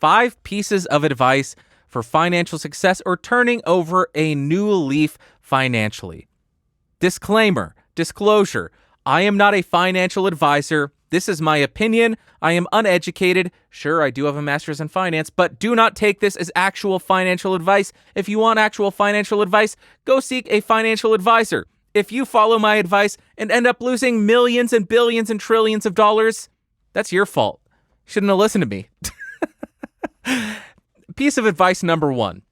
5 pieces of advice for financial success or turning over a new leaf financially. Disclaimer, disclosure, I am not a financial advisor. This is my opinion. I am uneducated. Sure, I do have a master's in finance, but do not take this as actual financial advice. If you want actual financial advice, go seek a financial advisor. If you follow my advice and end up losing millions and billions and trillions of dollars, that's your fault. Shouldn't have listened to me. Piece of advice number 1.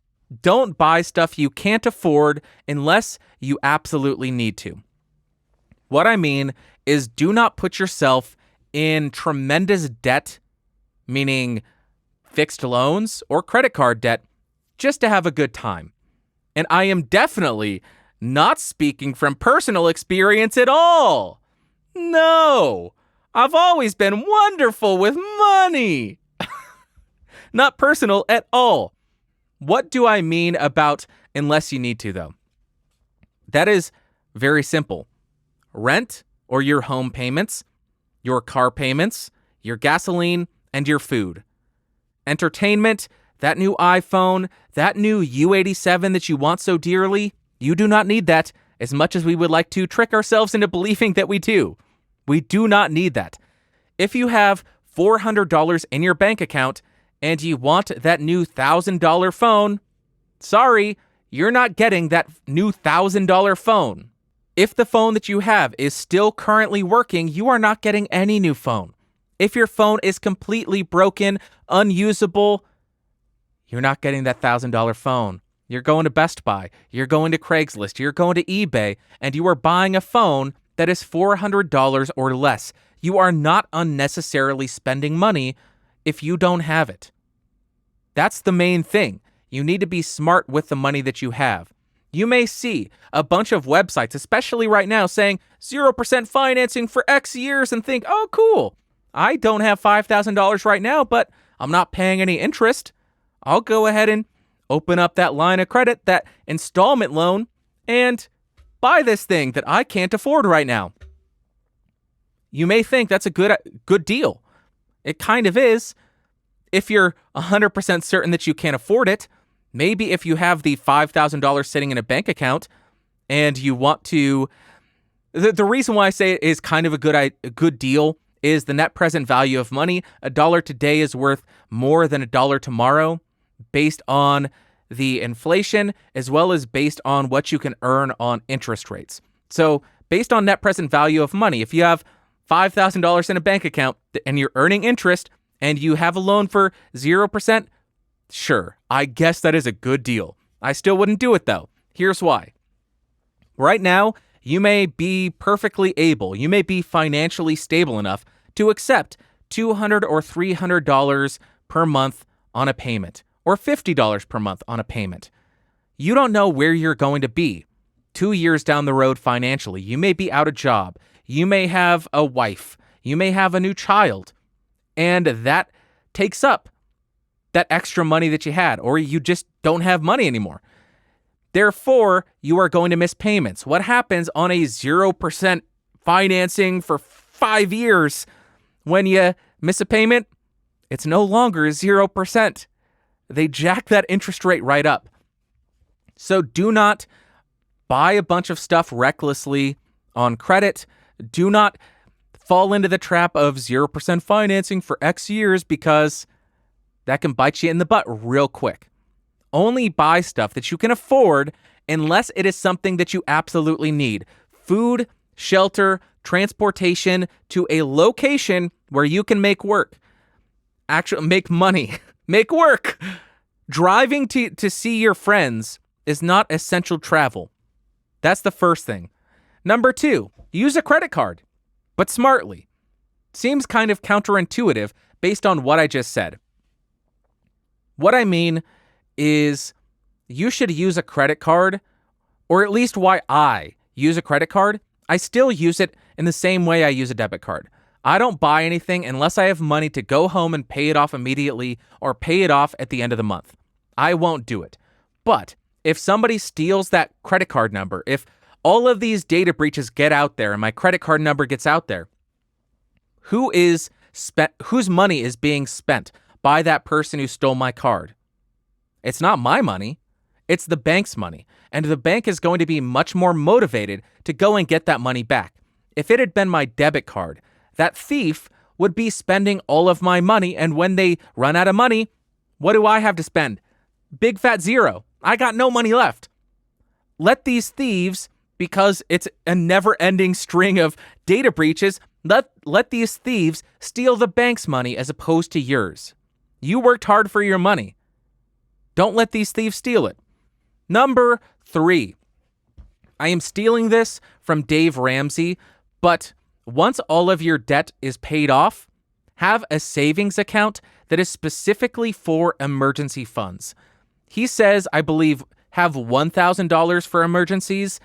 Don't buy stuff you can't afford unless you absolutely need to. What I mean is do not put yourself in tremendous debt, meaning fixed loans or credit card debt, just to have a good time. And I am definitely not speaking from personal experience at all. No, I've always been wonderful with money. Not personal at all. What do I mean about unless you need to, though? That is very simple. Rent or your home payments, your car payments, your gasoline, and your food. Entertainment, that new iPhone, that new U87 that you want so dearly, you do not need that as much as we would like to trick ourselves into believing that we do. We do not need that. If you have $400 in your bank account and you want that new $1,000 phone, sorry, you're not getting that new $1,000 phone. If the phone that you have is still currently working, you are not getting any new phone. If your phone is completely broken, unusable, you're not getting that $1,000 phone. You're going to Best Buy, you're going to Craigslist, you're going to eBay, and you are buying a phone that is $400 or less. You are not unnecessarily spending money if you don't have it. That's the main thing. You need to be smart with the money that you have. You may see a bunch of websites, especially right now, saying 0% financing for X years and think, oh, cool. I don't have $5,000 right now, but I'm not paying any interest. I'll go ahead and open up that line of credit, that installment loan, and buy this thing that I can't afford right now. You may think that's a good deal. It kind of is if you're 100% certain that you can't afford it. Maybe if you have the $5,000 sitting in a bank account and you want to... The reason why I say it is kind of a good deal is the net present value of money. $1 today is worth more than $1 tomorrow based on the inflation as well as based on what you can earn on interest rates. So based on net present value of money, if you have $5,000 in a bank account and you're earning interest and you have a loan for 0%, sure, I guess that is a good deal. I still wouldn't do it though. Here's why. Right now, you may be perfectly able, you may be financially stable enough to accept $200 or $300 per month on a payment, or $50 per month on a payment. You don't know where you're going to be 2 years down the road financially. You may be out of job. You may have a wife. You may have a new child. And that takes up that extra money that you had, or you just don't have money anymore. Therefore, you are going to miss payments. What happens on a 0% financing for 5 years when you miss a payment? It's no longer 0%. They jack that interest rate right up. So do not buy a bunch of stuff recklessly on credit. Do not fall into the trap of 0% financing for X years because that can bite you in the butt real quick. Only buy stuff that you can afford unless it is something that you absolutely need. Food, shelter, transportation to a location where you can make work. Actually, make money. Make work. Driving to see your friends is not essential travel. That's the first thing. Number 2, use a credit card, but smartly. Seems kind of counterintuitive based on what I just said. What I mean is you should use a credit card, or at least why I use a credit card. I still use it in the same way I use a debit card. I don't buy anything unless I have money to go home and pay it off immediately or pay it off at the end of the month. I won't do it. But if somebody steals that credit card number, if all of these data breaches get out there and my credit card number gets out there, whose money is being spent by that person who stole my card. It's not my money. It's the bank's money. And the bank is going to be much more motivated to go and get that money back. If it had been my debit card, that thief would be spending all of my money. And when they run out of money, what do I have to spend? Big fat zero. I got no money left. Let these thieves, because it's a never-ending string of data breaches, let these thieves steal the bank's money as opposed to yours. You worked hard for your money. Don't let these thieves steal it. Number 3. I am stealing this from Dave Ramsey, but once all of your debt is paid off, have a savings account that is specifically for emergency funds. He says, I believe, have $1,000 for emergencies.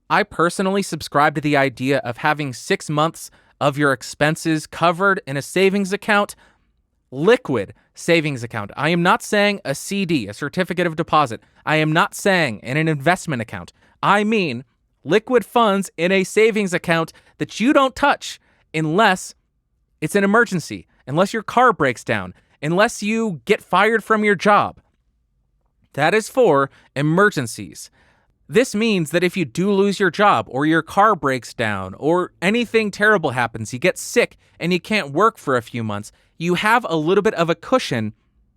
I personally subscribe to the idea of having 6 months of your expenses covered in a savings account, liquid savings account. I am not saying a CD, a certificate of deposit. I am not saying in an investment account. I mean liquid funds in a savings account that you don't touch unless it's an emergency, unless your car breaks down, unless you get fired from your job. That is for emergencies. This means that if you do lose your job or your car breaks down or anything terrible happens, you get sick and you can't work for a few months, you have a little bit of a cushion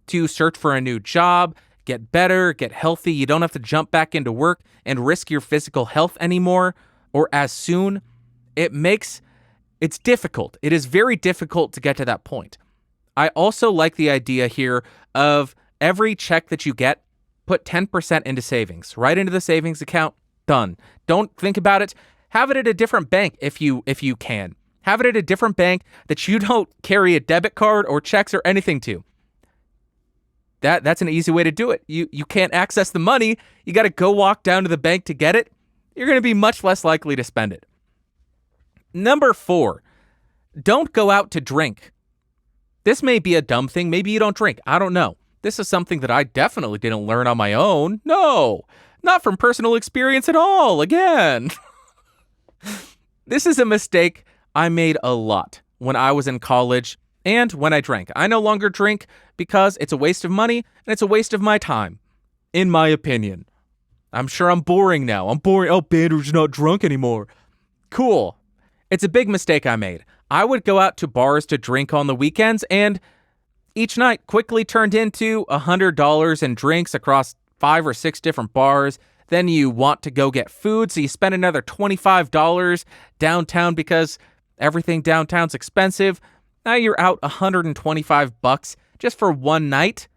to search for a new job, get better, get healthy. You don't have to jump back into work and risk your physical health anymore or as soon. It's difficult. It is very difficult to get to that point. I also like the idea here of every check that you get, put 10% into savings, right into the savings account, done. Don't think about it. Have it at a different bank if you can. Have it at a different bank that you don't carry a debit card or checks or anything to. That's an easy way to do it. You can't access the money. You got to go walk down to the bank to get it. You're going to be much less likely to spend it. Number 4, don't go out to drink. This may be a dumb thing. Maybe you don't drink. I don't know. This is something that I definitely didn't learn on my own. No, not from personal experience at all. Again, this is a mistake I made a lot when I was in college and when I drank. I no longer drink because it's a waste of money and it's a waste of my time, in my opinion. I'm sure I'm boring now. I'm boring. Oh, Bander's not drunk anymore. Cool. It's a big mistake I made. I would go out to bars to drink on the weekends, and each night quickly turned into $100 in drinks across 5 or 6 different bars. Then you want to go get food, so you spend another $25 downtown because everything downtown's expensive. Now you're out $125 just for one night.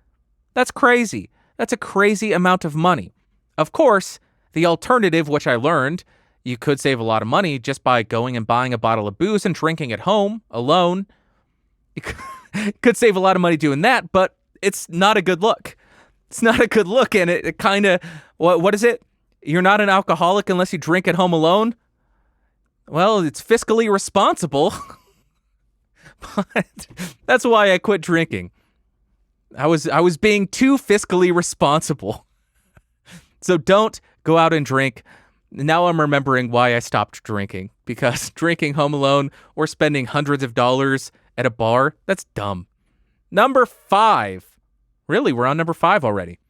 That's crazy. That's a crazy amount of money. Of course, the alternative, which I learned, you could save a lot of money just by going and buying a bottle of booze and drinking at home alone. You could save a lot of money doing that, but it's not a good look. It's not a good look, and it kind of, what is it? You're not an alcoholic unless you drink at home alone? Well, it's fiscally responsible, but that's why I quit drinking. I was being too fiscally responsible. So don't go out and drink. Now I'm remembering why I stopped drinking, because drinking home alone or spending hundreds of dollars at a bar, that's dumb. Number 5. Really, we're on number 5 already.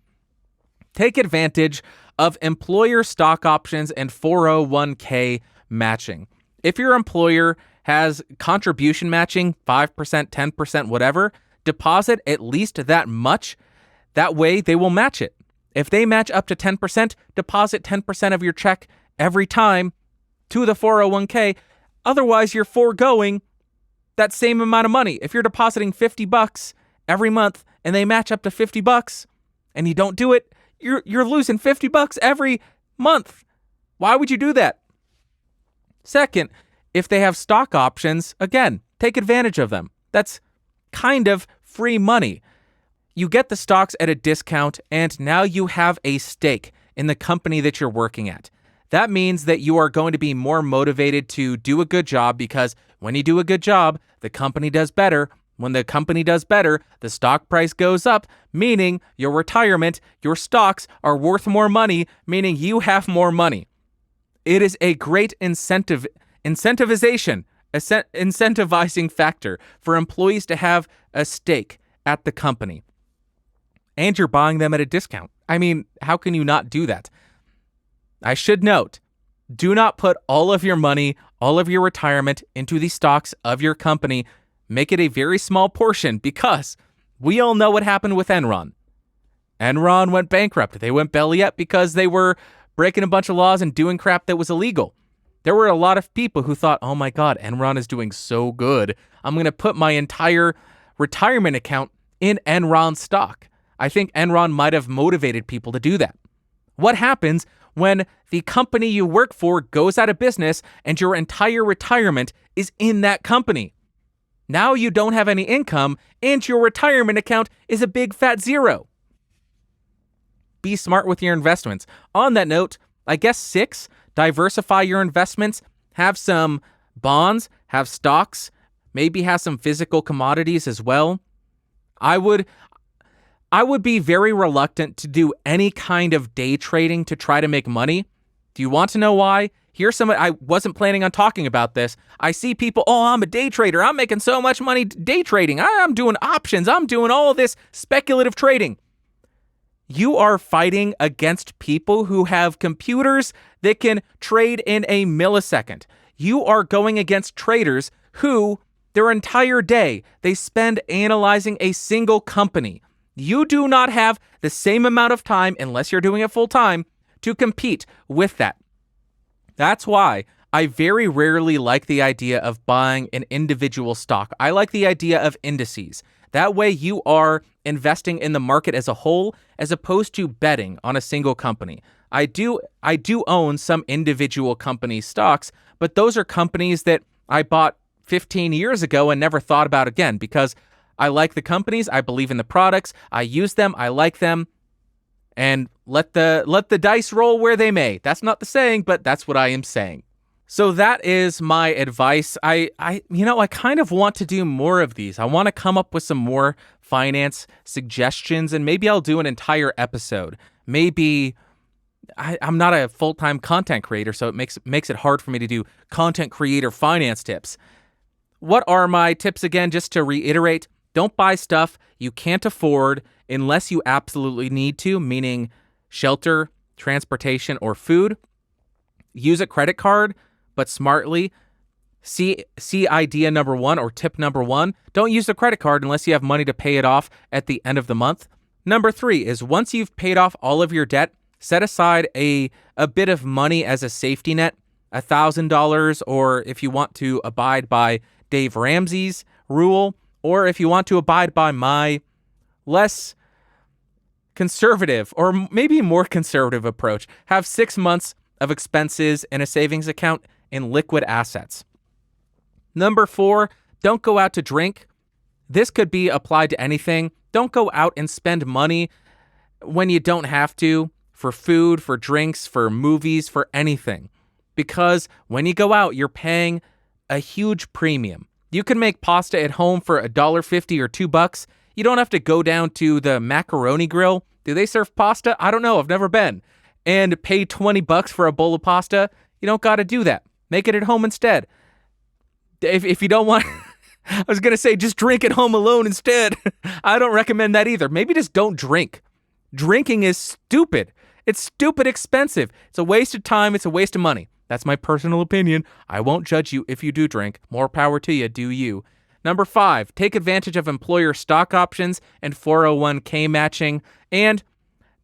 Take advantage of employer stock options and 401k matching. If your employer has contribution matching, 5%, 10%, whatever, deposit at least that much. That way they will match it. If they match up to 10%, deposit 10% of your check every time to the 401k. Otherwise, you're foregoing that same amount of money. If you're depositing $50 every month and they match up to $50 and you don't do it, you're losing $50 every month. Why would you do that? Second, if they have stock options, again, take advantage of them. That's kind of free money. You get the stocks at a discount, and now you have a stake in the company that you're working at. That means that you are going to be more motivated to do a good job, because when you do a good job, the company does better. When the company does better, the stock price goes up, meaning your retirement, your stocks are worth more money, meaning you have more money. It is a great incentivizing factor for employees to have a stake at the company. And you're buying them at a discount. I mean, how can you not do that? I should note, do not put all of your money, all of your retirement into the stocks of your company. Make it a very small portion, because we all know what happened with Enron. Enron went bankrupt. They went belly up because they were breaking a bunch of laws and doing crap that was illegal. There were a lot of people who thought, oh my God, Enron is doing so good. I'm going to put my entire retirement account in Enron stock. I think Enron might have motivated people to do that. What happens when the company you work for goes out of business and your entire retirement is in that company? Now you don't have any income and your retirement account is a big fat zero. Be smart with your investments. On that note, I guess 6, diversify your investments. Have some bonds, have stocks, maybe have some physical commodities as well. I would be very reluctant to do any kind of day trading to try to make money. Do you want to know why? I wasn't planning on talking about this. I see people, I'm a day trader. I'm making so much money day trading. I'm doing options. I'm doing all this speculative trading. You are fighting against people who have computers that can trade in a millisecond. You are going against traders who, their entire day, they spend analyzing a single company. You do not have the same amount of time, unless you're doing it full time, to compete with that. That's why I very rarely like the idea of buying an individual stock. I like the idea of indices. That way you are investing in the market as a whole, as opposed to betting on a single company. I do own some individual company stocks, but those are companies that I bought 15 years ago and never thought about again, because I like the companies, I believe in the products, I use them, I like them, and let the dice roll where they may. That's not the saying, but that's what I am saying. So that is my advice. I kind of want to do more of these. I want to come up with some more finance suggestions, and maybe I'll do an entire episode. Maybe I'm not a full-time content creator, so it makes it hard for me to do content creator finance tips. What are my tips again? Just to reiterate, don't buy stuff you can't afford unless you absolutely need to, meaning shelter, transportation, or food. Use a credit card, but smartly. See idea number 1 or tip number 1. Don't use the credit card unless you have money to pay it off at the end of the month. Number 3 is, once you've paid off all of your debt, set aside a bit of money as a safety net, $1,000, or if you want to abide by Dave Ramsey's rule, or if you want to abide by my less conservative or maybe more conservative approach, have 6 months of expenses in a savings account in liquid assets. Number 4, don't go out to drink. This could be applied to anything. Don't go out and spend money when you don't have to, for food, for drinks, for movies, for anything. Because when you go out, you're paying a huge premium. You can make pasta at home for $1.50 or $2. You don't have to go down to the Macaroni Grill. Do they serve pasta? I don't know. I've never been. And pay $20 for a bowl of pasta. You don't got to do that. Make it at home instead. If you don't want, I was going to say just drink at home alone instead. I don't recommend that either. Maybe just don't drink. Drinking is stupid. It's stupid expensive. It's a waste of time. It's a waste of money. That's my personal opinion. I won't judge you if you do drink. More power to you. Do you. Number 5, take advantage of employer stock options and 401k matching, and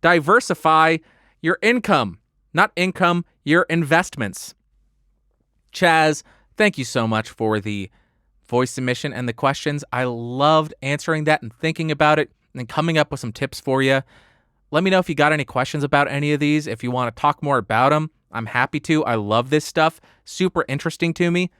diversify your income. Not income, your investments. Chaz, thank you so much for the voice submission and the questions. I loved answering that and thinking about it and coming up with some tips for you. Let me know if you got any questions about any of these. If you want to talk more about them, I'm happy to. I love this stuff. Super interesting to me.